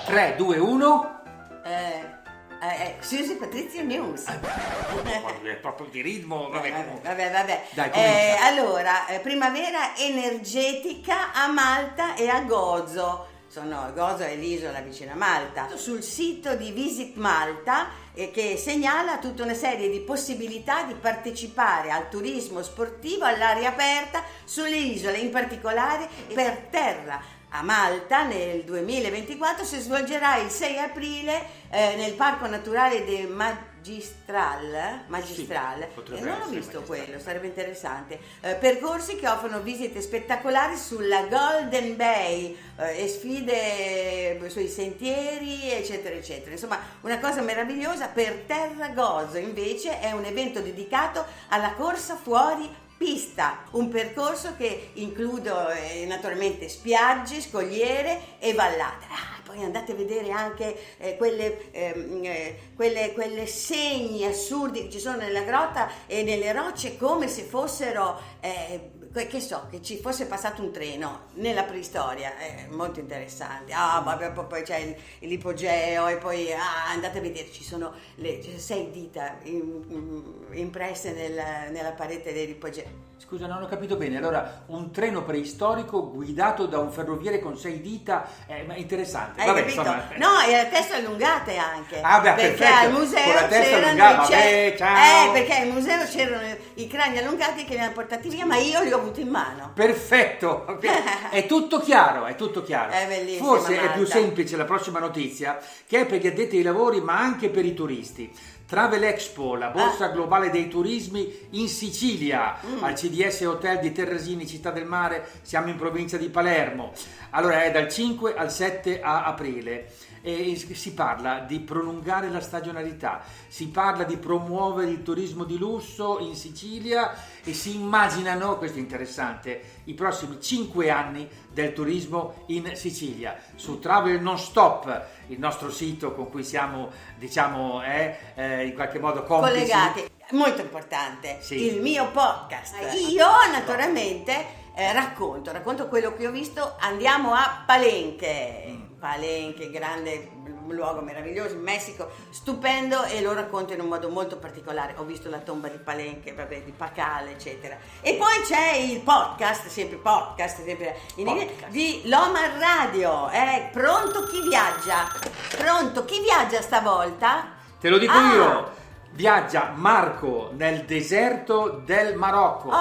Tre, due, uno. Susi Patrizio News. È proprio di ritmo. Vabbè. Dai, allora, primavera energetica a Malta e a Gozo. Gozo è l'isola vicino a Malta. Sul sito di Visit Malta, che segnala tutta una serie di possibilità di partecipare al turismo sportivo all'aria aperta sulle isole, in particolare per terra. A Malta nel 2024 si svolgerà il 6 aprile nel Parco Naturale del Magistral. Sì, Non ho visto quello, sarebbe interessante. Percorsi che offrono visite spettacolari sulla Golden Bay e sfide sui sentieri, eccetera, eccetera. Insomma, una cosa meravigliosa. Per terra Gozo invece è un evento dedicato alla corsa fuori pista, un percorso che include naturalmente spiagge, scogliere e vallate. Poi andate a vedere anche quelle segni assurdi che ci sono nella grotta e nelle rocce, come se fossero che ci fosse passato un treno nella preistoria. Molto interessante. Poi c'è l'ipogeo, e poi andate a vedere, ci sono le 6 dita impresse nella parete dell'ipogeo. Scusa, non ho capito bene. Allora, un treno preistorico guidato da un ferroviere con 6 dita, ma interessante. Hai capito? Insomma, No, e le teste allungate anche. Perché perfetto. Al museo con la testa c'erano allungata, ciao. perché al museo c'erano i crani allungati che li hanno portati via, ma io li ho avuti in mano. Perfetto, è tutto chiaro. È bellissimo. Forse Malta. è più semplice la prossima notizia, che è per gli addetti ai lavori, ma anche per i turisti. Travel Expo, la borsa globale dei turismi in Sicilia, al CDS Hotel di Terrasini, Città del Mare, siamo in provincia di Palermo. Allora è dal 5 al 7 aprile. E si parla di prolungare la stagionalità, si parla di promuovere il turismo di lusso in Sicilia e si immaginano, questo è interessante, i prossimi 5 anni del turismo in Sicilia. Su Travel Non Stop, il nostro sito con cui siamo, diciamo, in qualche modo complici. Collegati. Molto importante, Sì. il mio podcast. Io naturalmente racconto quello che ho visto. Andiamo a Palenque. Palenque, grande luogo meraviglioso in Messico, stupendo, e lo racconto in un modo molto particolare. Ho visto la tomba di Palenque, di Pacal, eccetera. E poi c'è il podcast, sempre in inglese, di Lomar Radio. Pronto chi viaggia? Pronto chi viaggia stavolta? Te lo dico io. Viaggia Marco nel deserto del Marocco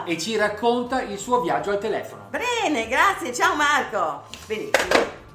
e ci racconta il suo viaggio al telefono. Bene, grazie, ciao Marco. Benissimo.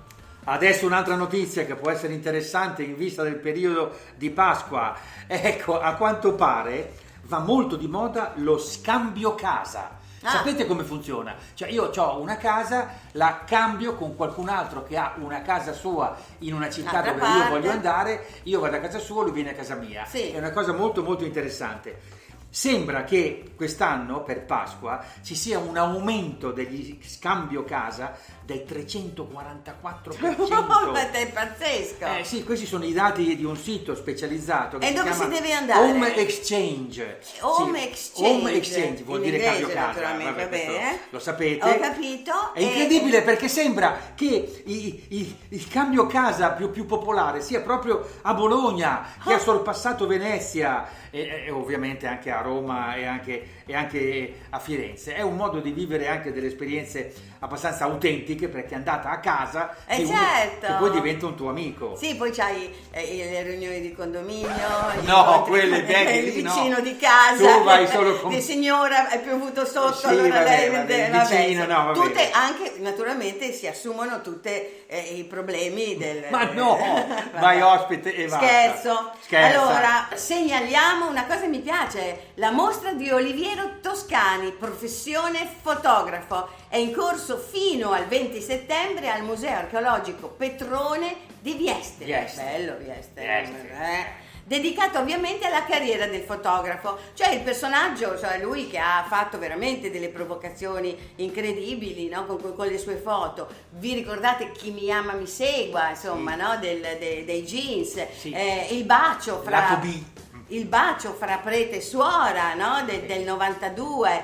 Adesso un'altra notizia che può essere interessante in vista del periodo di Pasqua. Ecco, a quanto pare va molto di moda lo scambio casa. Sapete come funziona? Cioè io ho una casa, la cambio con qualcun altro che ha una casa sua in una città dove io voglio andare, io vado a casa sua, lui viene a casa mia. Sì. È una cosa molto molto interessante. Sembra che quest'anno per Pasqua ci sia un aumento degli scambio casa del 344%. È pazzesco. Sì, questi sono i dati di un sito specializzato che e dove chiama si deve andare? Home Exchange. Home Exchange vuol in dire inglese, cambio casa. naturalmente, va bene. Lo sapete. Ho capito. È incredibile perché sembra che il cambio casa più popolare sia proprio a Bologna, che ha sorpassato Venezia e ovviamente anche a Roma e anche a Firenze. È un modo di vivere anche delle esperienze abbastanza autentiche, perché è andata a casa certo. che poi diventa un tuo amico. Sì, poi c'hai le riunioni di condominio, quelle il vicino di casa, tu vai solo con... di signora, è piovuto sotto, sì, allora vabbè, lei il vicino, no, vabbè. tutte anche naturalmente si assumono tutte i problemi del... Ma no, vai ospite e basta. Scherzo. Scherza. Allora, segnaliamo una cosa che mi piace, la mostra di Oliviero Toscani, professione fotografo, è in corso fino al 20 settembre al Museo Archeologico Petrone di Vieste. Bello Vieste. Dedicato ovviamente alla carriera del fotografo, cioè il personaggio, cioè lui che ha fatto veramente delle provocazioni incredibili, no? con le sue foto. Vi ricordate Chi mi ama mi segua, insomma, no? dei jeans, sì. Il bacio fra... Lato B. Il bacio fra prete e suora, no? Del 92,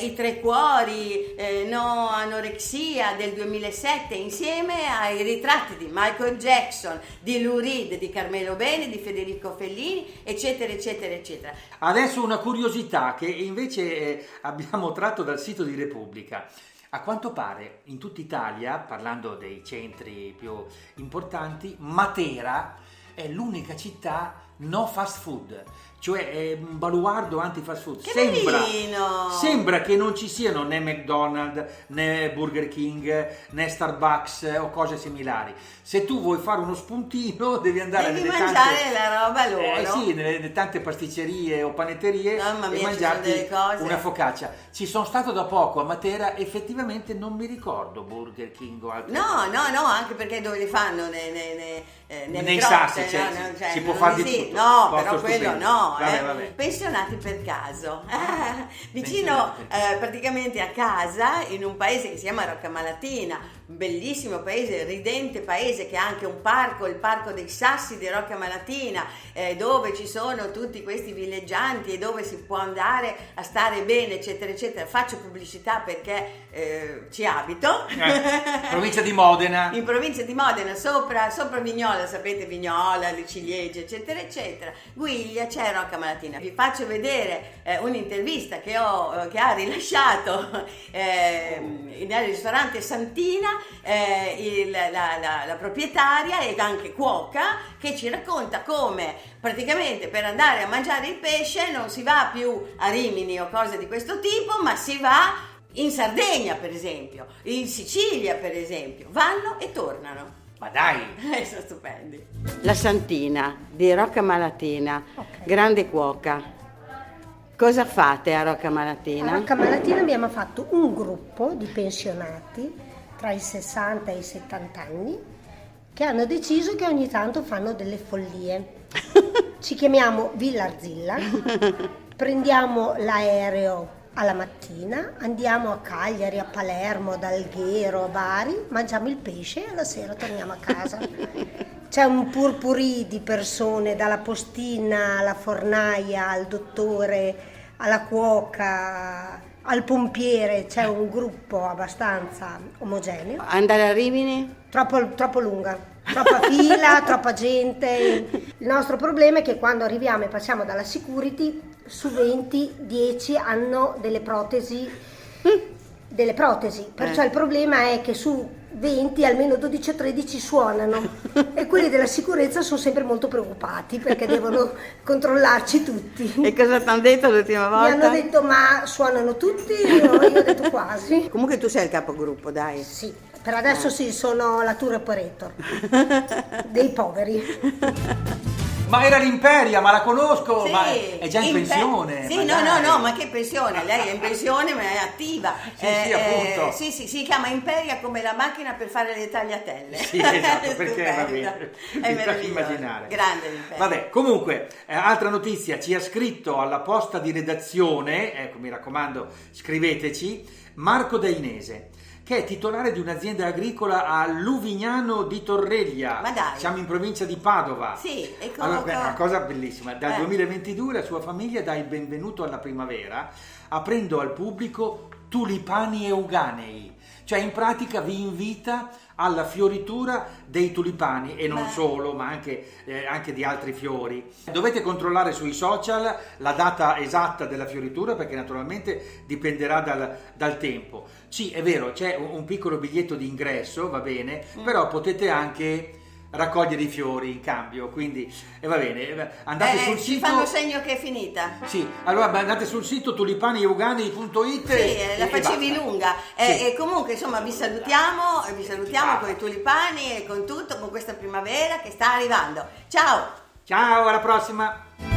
I Tre Cuori, No Anorexia del 2007, insieme ai ritratti di Michael Jackson, di Lou Reed, di Carmelo Bene, di Federico Fellini, eccetera, eccetera, eccetera. Adesso una curiosità che invece abbiamo tratto dal sito di Repubblica. A quanto pare in tutta Italia, parlando dei centri più importanti, Matera è l'unica città no fast food, cioè è un baluardo anti-fast food. Che bello! Sembra che non ci siano né McDonald's, né Burger King, né Starbucks o cose similari. Se tu vuoi fare uno spuntino devi andare Devi nelle mangiare tante, la roba loro. sì, nelle tante pasticcerie o panetterie Mamma mia, e ci sono mangiarti delle cose. una focaccia. Ci sono stato da poco a Matera, effettivamente non mi ricordo Burger King o altro. No, anche perché dove li fanno? Nelle Nei grotte, sassi, no? cioè, si può non fare li di si- tutto. No, Posto però quello stupendo. no. Vabbè. Pensionati per caso. Vicino praticamente a casa, in un paese che si chiama Roccamalatina, un bellissimo paese, ridente paese che ha anche un parco, il Parco dei Sassi di Roccamalatina, dove ci sono tutti questi villeggianti e dove si può andare a stare bene, eccetera, eccetera. Faccio pubblicità perché ci abito. Provincia di Modena. In provincia di Modena, sopra Vignola, sapete, Vignola, le ciliegie, eccetera, eccetera. Guiglia, c'è Roccamalatina. Vi faccio vedere un'intervista che ha rilasciato nel ristorante Santina la proprietaria e anche cuoca, che ci racconta come praticamente per andare a mangiare il pesce non si va più a Rimini o cose di questo tipo, ma si va in Sardegna, per esempio, in Sicilia, per esempio. Vanno e tornano. Ma dai! Sono stupendi. La Santina di Roccamalatina, Ok. grande cuoca. Cosa fate a Roccamalatina? A Roccamalatina abbiamo fatto un gruppo di pensionati tra i 60 e i 70 anni che hanno deciso che ogni tanto fanno delle follie. Ci chiamiamo Villa Arzilla, prendiamo l'aereo alla mattina, andiamo a Cagliari, a Palermo, ad Alghero, a Bari, mangiamo il pesce e alla sera torniamo a casa. C'è un purpurì di persone, dalla postina alla fornaia, al dottore, alla cuoca, al pompiere, c'è un gruppo abbastanza omogeneo. Andare a Rimini? Troppo lunga, troppa fila, troppa gente. Il nostro problema è che quando arriviamo e passiamo dalla security, su 20, 10 hanno delle protesi. Perciò il problema è che su 20 almeno 12 o 13 suonano e quelli della sicurezza sono sempre molto preoccupati perché devono controllarci tutti. E cosa ti hanno detto l'ultima Mi volta? hanno detto ma suonano tutti? Io ho detto quasi. Comunque tu sei il capogruppo, dai. Sì, per adesso sì, sono la tour operator dei poveri. Ma era l'Imperia, ma la conosco, Sì, ma è già in pensione. Sì, ma dai. no, ma che pensione? Lei è in pensione ma è attiva. Sì, appunto. Sì, si chiama Imperia come la macchina per fare le tagliatelle. Sì, esatto, perché va Stupenda. bene. È Mi piace meraviglioso. immaginare. Grande l'Imperia. Vabbè, comunque, altra notizia, ci ha scritto alla posta di redazione, ecco mi raccomando, scriveteci, Marco Dainese, che è titolare di un'azienda agricola a Luvignano di Torreglia. Ma dai. Siamo in provincia di Padova. Sì, e Allora, beh, una cosa bellissima, dal 2022 la sua famiglia dà il benvenuto alla primavera aprendo al pubblico tulipani euganei, cioè in pratica vi invita alla fioritura dei tulipani e non solo, ma anche di altri fiori. Dovete controllare sui social la data esatta della fioritura perché naturalmente dipenderà dal tempo. Sì, è vero, c'è un piccolo biglietto di ingresso, va bene, però potete anche raccogliere i fiori in cambio, quindi va bene, andate sul ci sito. fanno segno che è finita. Sì, allora andate sul sito tulipanieuganei.it Sì, la e facevi basta. lunga. Sì. E comunque insomma vi salutiamo con i tulipani e con tutto, con questa primavera che sta arrivando. Ciao! Ciao, alla prossima!